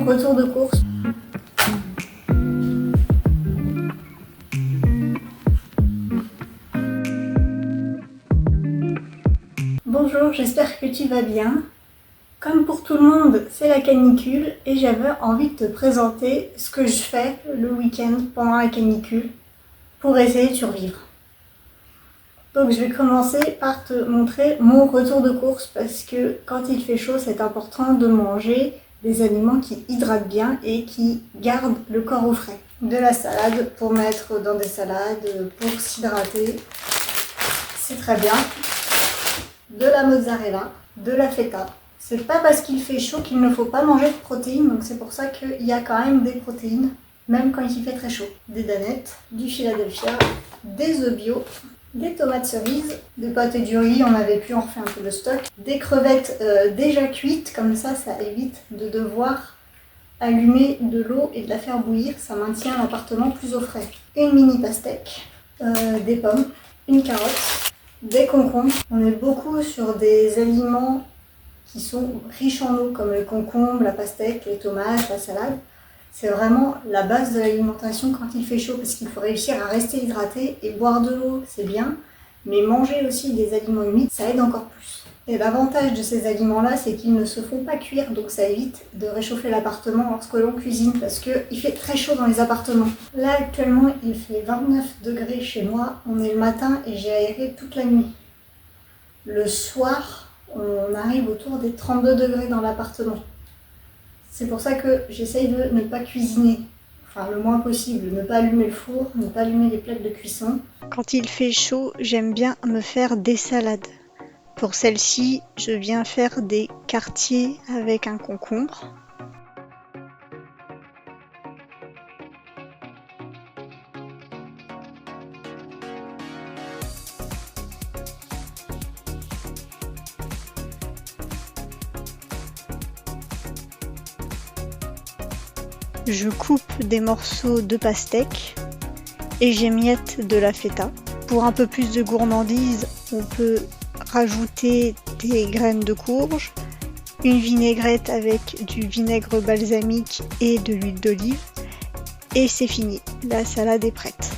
retour de course. Bonjour, j'espère que tu vas bien. Comme pour tout le monde, c'est la canicule et j'avais envie de te présenter ce que je fais le week-end pendant la canicule pour essayer de survivre. Donc je vais commencer par te montrer mon retour de course parce que quand il fait chaud, c'est important de manger des aliments qui hydratent bien et qui gardent le corps au frais. De la salade pour mettre dans des salades, pour s'hydrater, c'est très bien. De la mozzarella, de la feta. C'est pas parce qu'il fait chaud qu'il ne faut pas manger de protéines, donc c'est pour ça qu'il y a quand même des protéines, même quand il fait très chaud. Des danettes, du Philadelphia, des œufs bio, des tomates cerises, des pâtes et du riz, on avait pu en refaire un peu de stock, des crevettes déjà cuites, comme ça évite de devoir allumer de l'eau et de la faire bouillir, ça maintient l'appartement plus au frais. Une mini pastèque, des pommes, une carotte, des concombres. On est beaucoup sur des aliments qui sont riches en eau, comme le concombre, la pastèque, les tomates, la salade. C'est vraiment la base de l'alimentation quand il fait chaud, parce qu'il faut réussir à rester hydraté et boire de l'eau, c'est bien, mais manger aussi des aliments humides, ça aide encore plus. Et l'avantage de ces aliments-là, c'est qu'ils ne se font pas cuire, donc ça évite de réchauffer l'appartement lorsque l'on cuisine, parce qu'il fait très chaud dans les appartements. Là, actuellement, il fait 29 degrés chez moi, on est le matin et j'ai aéré toute la nuit. Le soir, on arrive autour des 32 degrés dans l'appartement. C'est pour ça que j'essaye de ne pas cuisiner, enfin le moins possible, ne pas allumer le four, ne pas allumer les plaques de cuisson. Quand il fait chaud, j'aime bien me faire des salades. Pour celle-ci, je viens faire des quartiers avec un concombre. Je coupe des morceaux de pastèque et j'émiette de la feta. Pour un peu plus de gourmandise, on peut rajouter des graines de courge, une vinaigrette avec du vinaigre balsamique et de l'huile d'olive, et c'est fini, la salade est prête.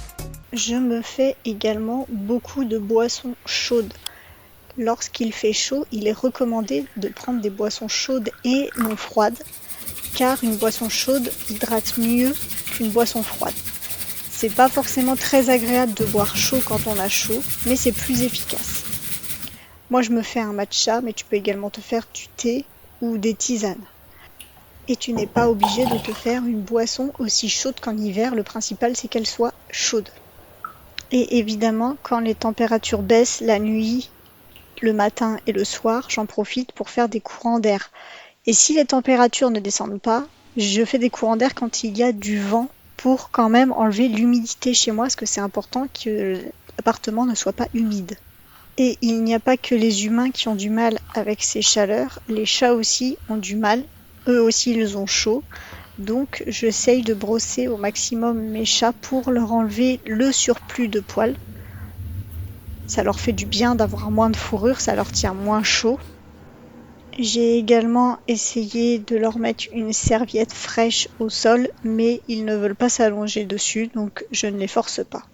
Je me fais également beaucoup de boissons chaudes. Lorsqu'il fait chaud, il est recommandé de prendre des boissons chaudes et non froides, car une boisson chaude hydrate mieux qu'une boisson froide. C'est pas forcément très agréable de boire chaud quand on a chaud, mais c'est plus efficace. Moi je me fais un matcha, mais tu peux également te faire du thé ou des tisanes. Et tu n'es pas obligé de te faire une boisson aussi chaude qu'en hiver, le principal c'est qu'elle soit chaude. Et évidemment, quand les températures baissent la nuit, le matin et le soir, j'en profite pour faire des courants d'air. Et si les températures ne descendent pas, je fais des courants d'air quand il y a du vent pour quand même enlever l'humidité chez moi, parce que c'est important que l'appartement ne soit pas humide. Et il n'y a pas que les humains qui ont du mal avec ces chaleurs, les chats aussi ont du mal, eux aussi ils ont chaud. Donc j'essaye de brosser au maximum mes chats pour leur enlever le surplus de poils. Ça leur fait du bien d'avoir moins de fourrure, ça leur tient moins chaud. J'ai également essayé de leur mettre une serviette fraîche au sol, mais ils ne veulent pas s'allonger dessus, donc je ne les force pas.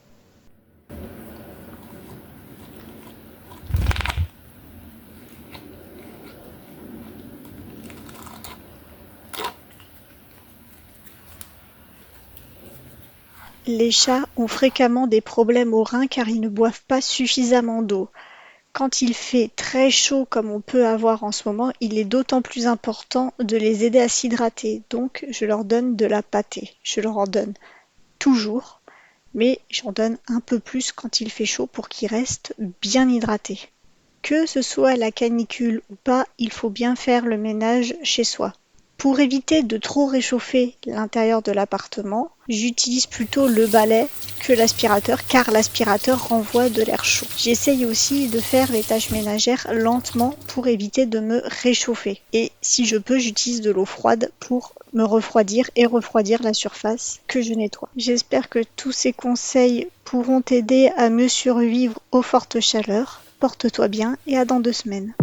Les chats ont fréquemment des problèmes aux reins car ils ne boivent pas suffisamment d'eau. Quand il fait très chaud comme on peut avoir en ce moment, il est d'autant plus important de les aider à s'hydrater. Donc je leur donne de la pâtée. Je leur en donne toujours, mais j'en donne un peu plus quand il fait chaud pour qu'ils restent bien hydratés. Que ce soit la canicule ou pas, il faut bien faire le ménage chez soi. Pour éviter de trop réchauffer l'intérieur de l'appartement, j'utilise plutôt le balai que l'aspirateur car l'aspirateur renvoie de l'air chaud. J'essaye aussi de faire les tâches ménagères lentement pour éviter de me réchauffer. Et si je peux, j'utilise de l'eau froide pour me refroidir et refroidir la surface que je nettoie. J'espère que tous ces conseils pourront t'aider à mieux survivre aux fortes chaleurs. Porte-toi bien et à dans 2 semaines.